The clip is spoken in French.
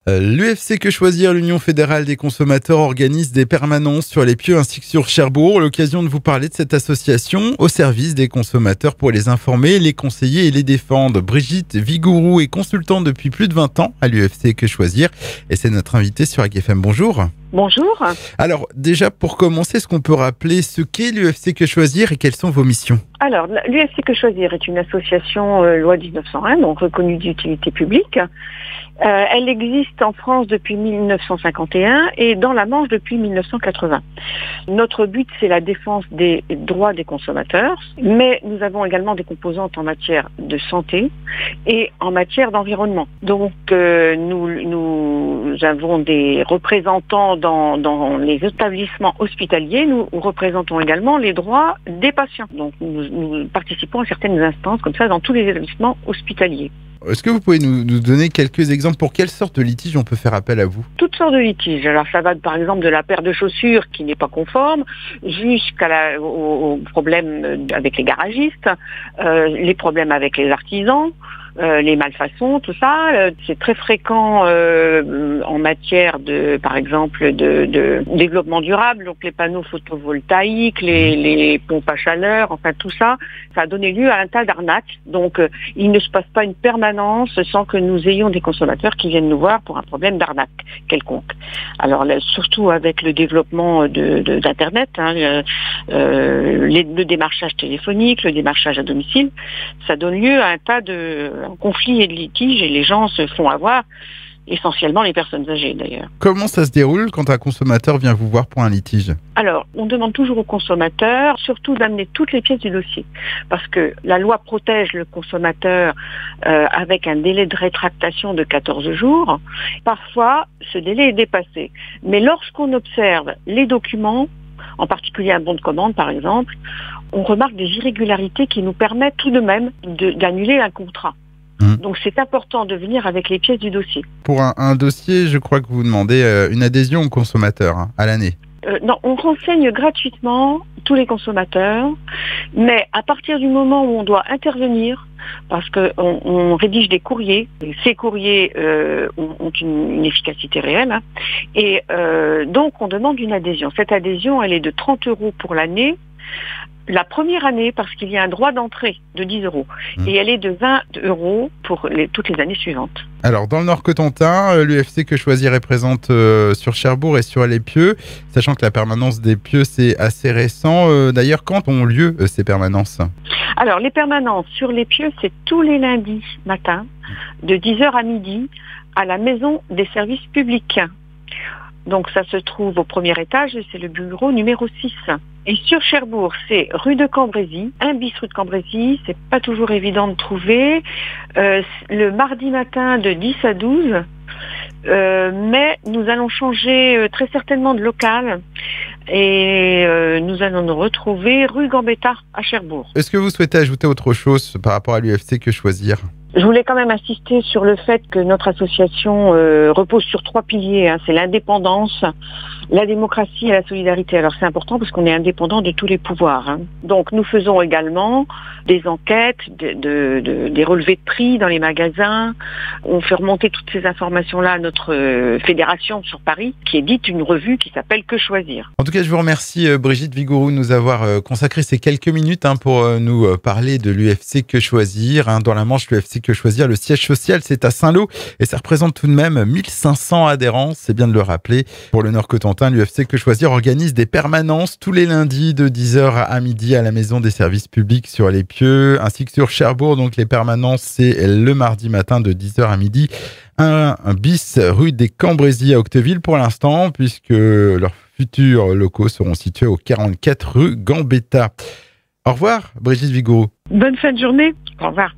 L'UFC Que Choisir, l'Union fédérale des consommateurs, organise des permanences sur les Pieux ainsi que sur Cherbourg. L'occasion de vous parler de cette association au service des consommateurs pour les informer, les conseiller et les défendre. Brigitte Vigourou est consultante depuis plus de 20 ans à l'UFC Que Choisir et c'est notre invitée sur AGFM. Bonjour. Bonjour. Alors déjà pour commencer, est-ce qu'on peut rappeler ce qu'est l'UFC Que Choisir et quelles sont vos missions ? Alors l'UFC Que Choisir est une association loi 1901, donc reconnue d'utilité publique. Elle existe en France depuis 1951 et dans la Manche depuis 1980. Notre but, c'est la défense des droits des consommateurs, mais nous avons également des composantes en matière de santé et en matière d'environnement. Donc, nous avons des représentants dans les établissements hospitaliers. Nous représentons également les droits des patients. Donc, nous participons à certaines instances comme ça dans tous les établissements hospitaliers. Est-ce que vous pouvez nous donner quelques exemples pour quelle sorte de litige on peut faire appel à vous ? Toutes sortes de litiges. Alors ça va par exemple de la paire de chaussures qui n'est pas conforme jusqu'au problème avec les garagistes, les problèmes avec les artisans, les malfaçons, tout ça. C'est très fréquent en matière de, par exemple, de développement durable, donc les panneaux photovoltaïques, les pompes à chaleur, enfin tout ça. Ça a donné lieu à un tas d'arnaques. Donc il ne se passe pas une permanence sans que nous ayons des consommateurs qui viennent nous voir pour un problème d'arnaque quelconque. Alors là, surtout avec le développement d'Internet, le démarchage téléphonique, le démarchage à domicile, ça donne lieu à un tas de conflits et de litiges et les gens se font avoir, essentiellement les personnes âgées d'ailleurs. Comment ça se déroule quand un consommateur vient vous voir pour un litige ? Alors, on demande toujours au consommateur, surtout d'amener toutes les pièces du dossier, parce que la loi protège le consommateur avec un délai de rétractation de 14 jours. Parfois, ce délai est dépassé. Mais lorsqu'on observe les documents, en particulier un bon de commande par exemple, on remarque des irrégularités qui nous permettent tout de même d'annuler un contrat. Donc c'est important de venir avec les pièces du dossier. Pour un dossier, je crois que vous demandez une adhésion au consommateur à l'année. Non, on renseigne gratuitement tous les consommateurs, mais à partir du moment où on doit intervenir, parce qu'on rédige des courriers, ces courriers ont une efficacité réelle, et donc on demande une adhésion. Cette adhésion, elle est de 30 € pour l'année. La première année, parce qu'il y a un droit d'entrée de 10 €, et elle est de 20 € pour toutes les années suivantes. Alors, dans le Nord-Cotentin, l'UFC Que Choisir est présente sur Cherbourg et sur les Pieux, sachant que la permanence des Pieux, c'est assez récent. D'ailleurs, quand ont lieu ces permanences ? Alors, les permanences sur les Pieux, c'est tous les lundis matin, de 10h à midi, à la maison des services publics. Donc, ça se trouve au premier étage, et c'est le bureau numéro 6. Et sur Cherbourg, c'est rue de Cambrésis, 1 bis rue de Cambrésis, c'est pas toujours évident de trouver. Le mardi matin de 10 à 12, mais nous allons changer très certainement de local et nous allons nous retrouver rue Gambetta à Cherbourg. Est-ce que vous souhaitez ajouter autre chose par rapport à l'UFC Que Choisir ? Je voulais quand même insister sur le fait que notre association repose sur 3 piliers. C'est l'indépendance, la démocratie et la solidarité. Alors c'est important parce qu'on est indépendant de tous les pouvoirs. Donc nous faisons également des enquêtes, des relevés de prix dans les magasins. On fait remonter toutes ces informations-là à notre fédération sur Paris, qui édite une revue qui s'appelle Que Choisir. En tout cas, je vous remercie Brigitte Vigourou de nous avoir consacré ces quelques minutes pour nous parler de l'UFC Que Choisir. Dans la Manche, l'UFC Que Choisir, le siège social, c'est à Saint-Lô et ça représente tout de même 1500 adhérents, c'est bien de le rappeler. Pour le Nord-Cotentin, l'UFC Que Choisir organise des permanences tous les lundis de 10h à midi à la maison des services publics sur les Pieux, ainsi que sur Cherbourg. Donc les permanences, c'est le mardi matin de 10h à midi, 1 bis rue des Cambrésis à Octeville pour l'instant, puisque leurs futurs locaux seront situés au 44 rue Gambetta. Au revoir, Brigitte Vigourou. Bonne fin de journée. Au revoir.